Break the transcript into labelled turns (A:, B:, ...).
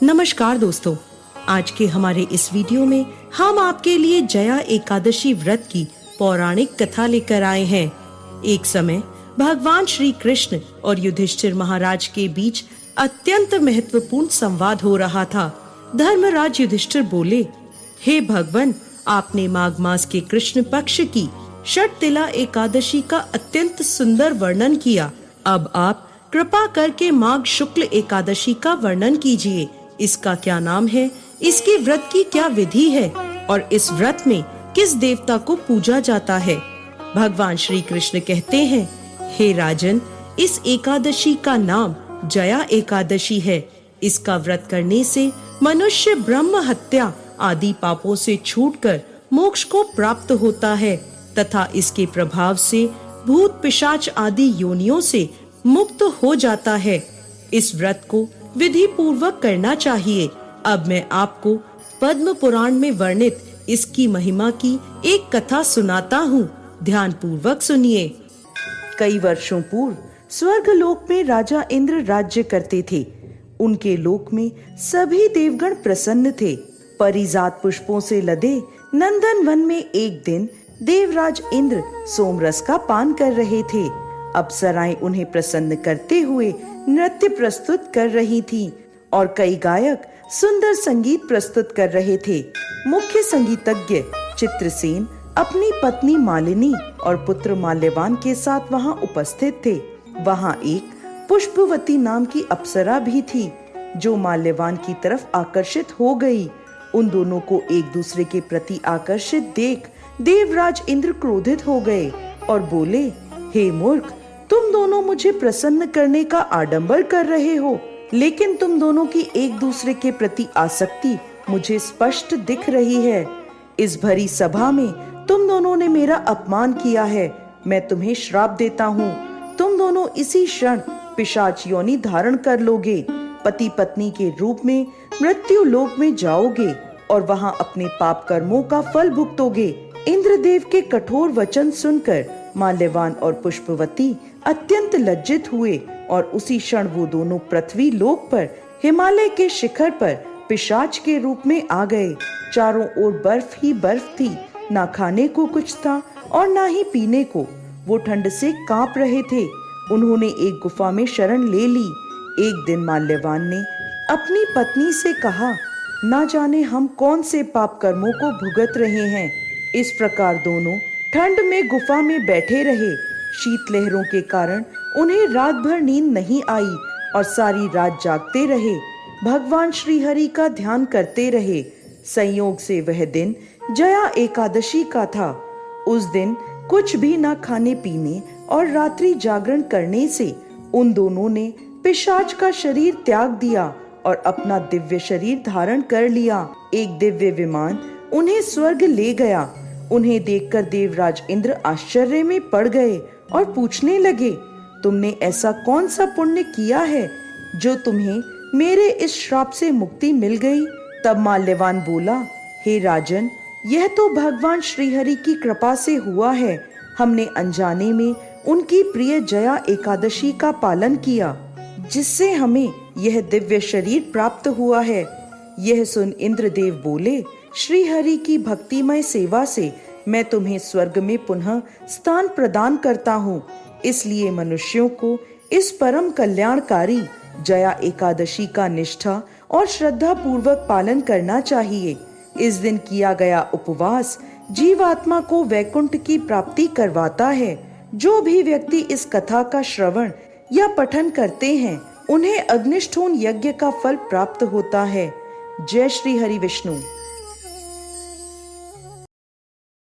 A: नमस्कार दोस्तों, आज के हमारे इस वीडियो में हम आपके लिए जया एकादशी व्रत की पौराणिक कथा लेकर आए हैं। एक समय भगवान श्री कृष्ण और युधिष्ठिर महाराज के बीच अत्यंत महत्वपूर्ण संवाद हो रहा था। धर्मराज युधिष्ठिर बोले, हे भगवान, आपने माघ मास के कृष्ण पक्ष की षटतिला एकादशी का अत्यंत सुंदर वर्णन किया। अब आप कृपा करके माघ शुक्ल एकादशी का वर्णन कीजिए। इसका क्या नाम है, इसके व्रत की क्या विधि है और इस व्रत में किस देवता को पूजा जाता है। भगवान श्री कृष्ण कहते हैं, हे राजन, इस एकादशी का नाम जया एकादशी है। इसका व्रत करने से मनुष्य ब्रह्म हत्या आदि पापों से छूटकर मोक्ष को प्राप्त होता है तथा इसके प्रभाव से भूत पिशाच आदि योनियों से मुक्त हो जाता है। इस व्रत को विधि पूर्वक करना चाहिए। अब मैं आपको पद्म पुराण में वर्णित इसकी महिमा की एक कथा सुनाता हूँ। ध्यान पूर्वक सुनिए। कई वर्षों पूर्व स्वर्ग लोक में राजा इंद्र राज्य करते थे। उनके लोक में सभी देवगण प्रसन्न थे। परिजात पुष्पों से लदे नंदन वन में एक दिन देवराज इंद्र सोमरस का पान कर रहे थे। अप्सराएं उन्हें प्रसन्न करते हुए नृत्य प्रस्तुत कर रही थीं और कई गायक सुंदर संगीत प्रस्तुत कर रहे थे। मुख्य संगीतज्ञ चित्रसेन अपनी पत्नी मालिनी और पुत्र माल्यवान के साथ वहां उपस्थित थे। वहां एक पुष्पवती नाम की अप्सरा भी थी जो माल्यवान की तरफ आकर्षित हो गई। उन दोनों को एक दूसरे के प्रति आकर्षित देख देवराज इंद्र क्रोधित हो गए और बोले, हे मूर्ख, तुम दोनों मुझे प्रसन्न करने का आडंबर कर रहे हो, लेकिन तुम दोनों की एक दूसरे के प्रति आसक्ति मुझे स्पष्ट दिख रही है। इस भरी सभा में तुम दोनों ने मेरा अपमान किया है। मैं तुम्हें श्राप देता हूँ। तुम दोनों इसी क्षण पिशाच योनि धारण कर लोगे, पति पत्नी के रूप में मृत्यु लोक में जाओगे और वहां अपने पाप कर्मों का फल भुगतोगे। इंद्रदेव के कठोर वचन सुनकर माल्यवान और पुष्पवती अत्यंत लज्जित हुए और उसी क्षण वो दोनों पृथ्वी लोक पर हिमालय के शिखर पर पिशाच के रूप में आ गए। चारों ओर बर्फ ही बर्फ थी, ना खाने को कुछ था और ना ही पीने को। वो ठंड से कांप रहे थे। उन्होंने एक गुफा में शरण ले ली। एक दिन माल्यवान ने अपनी पत्नी से कहा, ना जाने हम कौन से पाप कर्मों को भुगत रहे हैं। इस प्रकार दोनों ठंड में गुफा में बैठे रहे। शीत लहरों के कारण उन्हें रात भर नींद नहीं आई और सारी रात जागते रहे। भगवान श्री हरि का ध्यान करते रहे। संयोग से वह दिन जया एकादशी का था। उस दिन कुछ भी न खाने पीने और रात्रि जागरण करने से उन दोनों ने पिशाच का शरीर त्याग दिया और अपना दिव्य शरीर धारण कर लिया। एक दिव्य विमान उन्हें स्वर्ग ले गया। उन्हें देखकर देवराज इंद्र आश्चर्य में पड़ गए और पूछने लगे, तुमने ऐसा कौन सा पुण्य किया है जो तुम्हें मेरे इस श्राप से मुक्ति मिल गई। तब माल्यवान बोला, हे राजन, यह तो भगवान श्रीहरि की कृपा से हुआ है। हमने अनजाने में उनकी प्रिय जया एकादशी का पालन किया, जिससे हमें यह दिव्य शरीर प्राप्त हुआ है। यह सुन इंद्रदेव बोले, श्री हरि की भक्तिमय सेवा से मैं तुम्हें स्वर्ग में पुनः स्थान प्रदान करता हूँ। इसलिए मनुष्यों को इस परम कल्याणकारी जया एकादशी का निष्ठा और श्रद्धा पूर्वक पालन करना चाहिए। इस दिन किया गया उपवास जीवात्मा को वैकुंठ की प्राप्ति करवाता है। जो भी व्यक्ति इस कथा का श्रवण या पठन करते हैं, उन्हें अग्निष्ठोण यज्ञ का फल प्राप्त होता है। जय श्री हरि विष्णु।